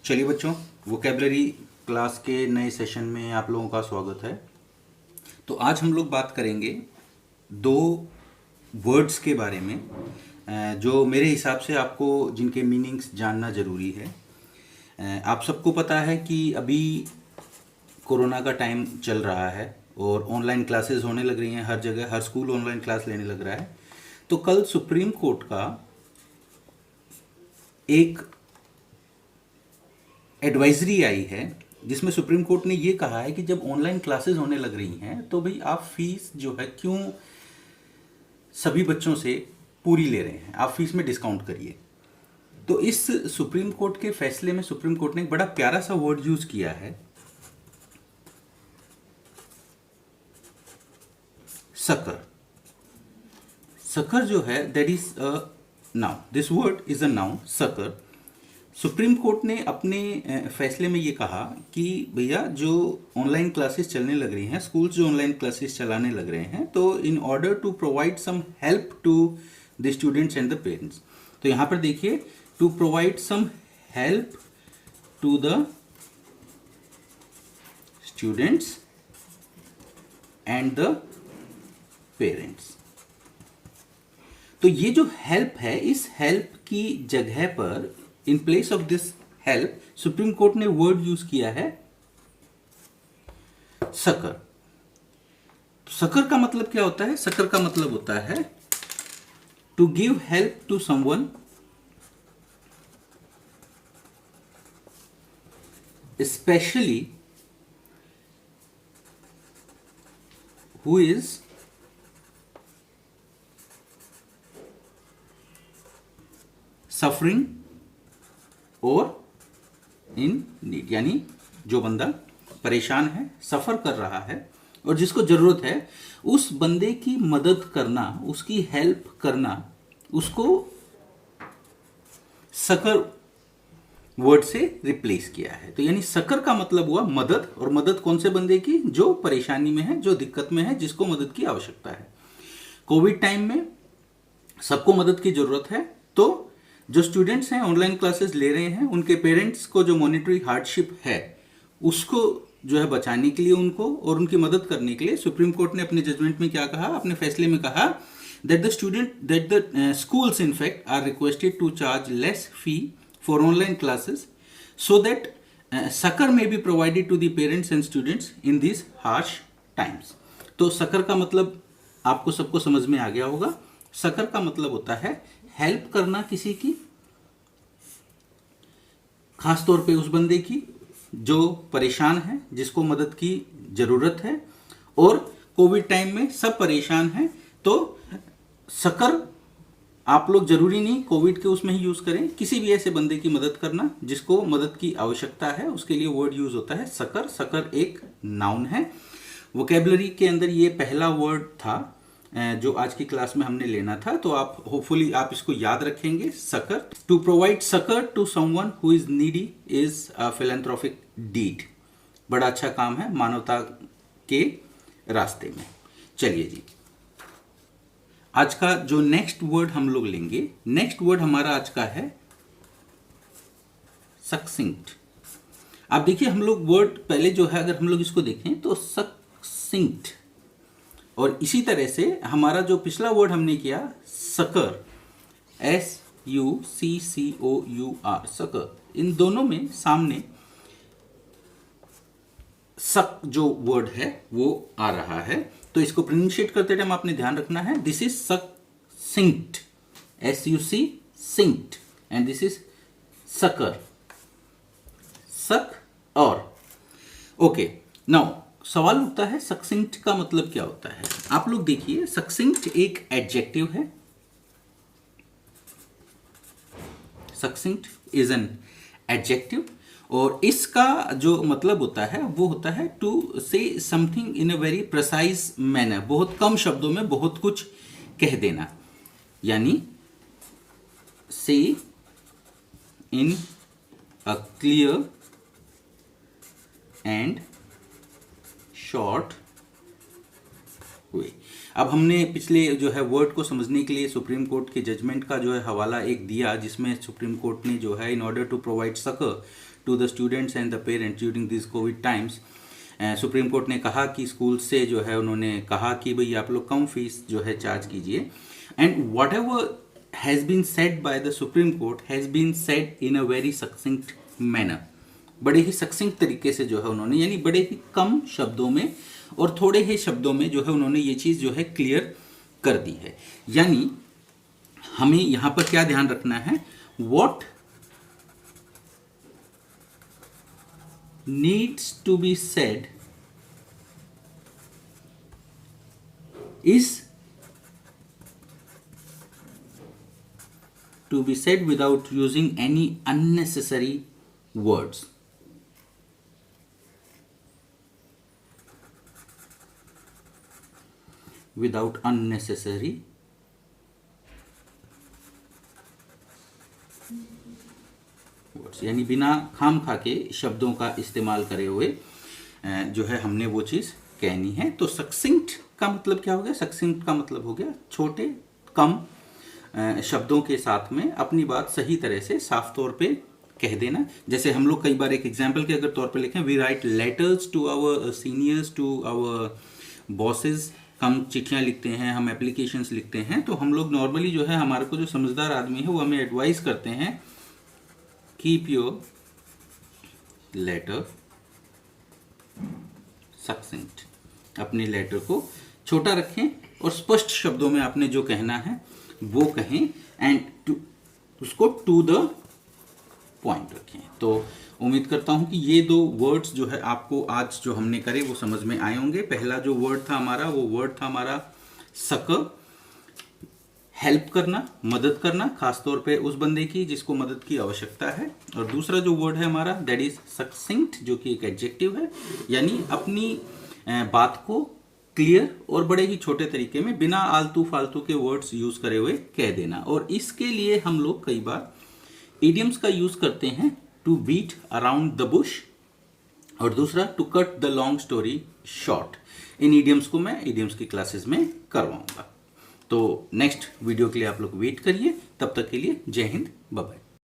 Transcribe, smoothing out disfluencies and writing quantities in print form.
चलिए बच्चों, vocabulary class के नए सेशन में आप लोगों का स्वागत है। तो आज हम लोग बात करेंगे दो वर्ड्स के बारे में जो मेरे हिसाब से आपको जिनके मीनिंग्स जानना ज़रूरी है। आप सबको पता है कि अभी कोरोना का टाइम चल रहा है और ऑनलाइन क्लासेस होने लग रही हैं हर जगह, हर स्कूल ऑनलाइन क्लास लेने लग रहा है। तो कल सुप्रीम कोर्ट का एक एडवाइजरी आई है जिसमें सुप्रीम कोर्ट ने ये कहा है कि जब ऑनलाइन क्लासेस होने लग रही हैं तो भाई आप फीस जो है क्यों सभी बच्चों से पूरी ले रहे हैं, आप फीस में डिस्काउंट करिए। तो इस सुप्रीम कोर्ट के फैसले में सुप्रीम कोर्ट ने एक बड़ा प्यारा सा वर्ड यूज किया है, सकर। सकर जो है that is a noun, this word is a noun, sucker. Supreme court ने अपने फैसले में ये कहा कि भैया जो ऑनलाइन क्लासेस चलने लग रही हैं, स्कूल्स जो ऑनलाइन क्लासेस चलाने लग रहे हैं, तो in order to provide some help to the students and the parents. तो यहाँ पर देखिए, to provide some help to the students and the parents. तो ये जो हेल्प है, इस हेल्प की जगह पर, in place of this help, supreme court ने वर्ड यूज किया है सकर। सकर का मतलब क्या होता है? सकर का मतलब होता है to give help to someone specially who is suffering और इन नीड। यानी जो बंदा परेशान है, सफ़र कर रहा है और जिसको ज़रूरत है, उस बंदे की मदद करना, उसकी हेल्प करना, उसको सकर वर्ड से रिप्लेस किया है। तो यानी सकर का मतलब हुआ मदद, और मदद कौन से बंदे की? जो परेशानी में है, जो दिक्कत में है, जिसको मदद की आवश्यकता है। कोविड टाइम में सबको मदद की ज़रूरत है, तो जो स्टूडेंट्स हैं ऑनलाइन क्लासेस ले रहे हैं, उनके पेरेंट्स को जो मॉनेटरी हार्डशिप है उसको जो है बचाने के लिए, उनको और उनकी मदद करने के लिए सुप्रीम कोर्ट ने अपने जजमेंट में क्या कहा, अपने फैसले में कहा that the schools in fact are requested to charge less fee for online classes so that succor may be provided to the parents and students in these harsh times। तो सकर का मतलब आपको सबको समझ में आ गया होगा। सकर का मतलब होता है हेल्प करना किसी की, खास तौर पे उस बंदे की जो परेशान है, जिसको मदद की जरूरत है, और कोविड टाइम में सब परेशान हैं। तो सकर आप लोग जरूरी नहीं कोविड के उसमें ही यूज करें, किसी भी ऐसे बंदे की मदद करना जिसको मदद की आवश्यकता है, उसके लिए वर्ड यूज होता है सकर। सकर एक नाउन है। वोकेबलरी के अंदर ये पहला वर्ड था जो आज की क्लास में हमने लेना था, तो आप होपफुली आप इसको याद रखेंगे, succour. To provide succour to someone who is needy is a philanthropic deed. बड़ा अच्छा काम है मानवता के रास्ते में। चलिए जी, आज का जो नेक्स्ट वर्ड हम लोग लेंगे, नेक्स्ट वर्ड हमारा आज का है सक्सिंक्ट। आप देखिए, हम लोग वर्ड पहले जो है, अगर हम लोग इसको देखें तो सक्सिंक्ट, और इसी तरह से हमारा जो पिछला वर्ड हमने किया सकर, SUCCOUR, सकर, इन दोनों में सामने सक जो वर्ड है वो आ रहा है। तो इसको प्रोनाउंशिएट करते टाइम आपने ध्यान रखना है, दिस इज सक्सिंक्ट, SUC सिंक्ट, and this is sucker, suck और। ओके, नाउ सवाल उठता है सक्सिंक्ट का मतलब क्या होता है। आप लोग देखिए, सक्सिंक्ट एक एडजेक्टिव है। सक्सिंक्ट इज एन एडजेक्टिव, और इसका जो मतलब होता है वो होता है to say something in a very precise manner, बहुत कम शब्दों में बहुत कुछ कह देना। यानी say in a clear and short way. अब हमने पिछले जो है वर्ड को समझने के लिए सुप्रीम कोर्ट के जजमेंट का जो है हवाला एक दिया, जिसमें सुप्रीम कोर्ट ने जो है in order to provide succour to the students and the parents during this covid times, supreme court ने कहा कि स्कूल से जो है उन्होंने कहा कि भाई आप लोग कम फीस जो है चार्ज कीजिए, and whatever has been said by the Supreme Court has been said in a very succinct manner, बड़े ही सक्सिंक्ट तरीके से जो है उन्होंने, यानी बड़े ही कम शब्दों में और थोड़े ही शब्दों में जो है उन्होंने ये चीज़ जो है क्लियर कर दी है। यानी हमें यहाँ पर क्या ध्यान रखना है, what needs to be said is to be said without using any unnecessary words. Without unnecessary words, यानी बिना खाम खा के शब्दों का इस्तेमाल करे हुए जो है हमने वो चीज़ कहनी है। तो सक्सिंक्ट का मतलब क्या हो गया, सक्सिंक्ट का मतलब हो गया छोटे कम शब्दों के साथ में अपनी बात सही तरह से साफ तौर पे कह देना। जैसे हम लोग कई बार एक एग्जाम्पल के अगर तौर पे लिखें, we write letters to our seniors, to our bosses, हम चिट्ठियाँ लिखते हैं, हम एप्लीकेशंस लिखते हैं, तो हम लोग नॉर्मली जो है हमारे को जो समझदार आदमी है वो हमें एडवाइस करते हैं कीप योर लेटर सक्सेंट, अपने लेटर को छोटा रखें और स्पष्ट शब्दों में आपने जो कहना है वो कहें, एंड उसको टू द पॉइंट रखें। तो उम्मीद करता हूं कि ये दो वर्ड्स जो है आपको आज जो हमने करे वो समझ में आए होंगे। पहला जो वर्ड था हमारा, वो वर्ड था हमारा सकर, हेल्प करना, मदद करना, खासतौर पे उस बंदे की जिसको मदद की आवश्यकता है। और दूसरा जो वर्ड है हमारा दैट इज सक्सिंक्ट, जो कि एक एडजेक्टिव है, यानी अपनी बात को क्लियर और बड़े ही छोटे तरीके में बिना आलतू फालतू के वर्ड्स यूज करे हुए कह देना। और इसके लिए हम लोग कई बार इडियम्स का यूज करते हैं, to beat around the bush, और दूसरा to cut the long story short. इन इडियम्स को मैं इडियम्स की क्लासेस में करवाऊंगा। तो नेक्स्ट वीडियो के लिए आप लोग वेट करिए, तब तक के लिए जय हिंद, बाय बाय।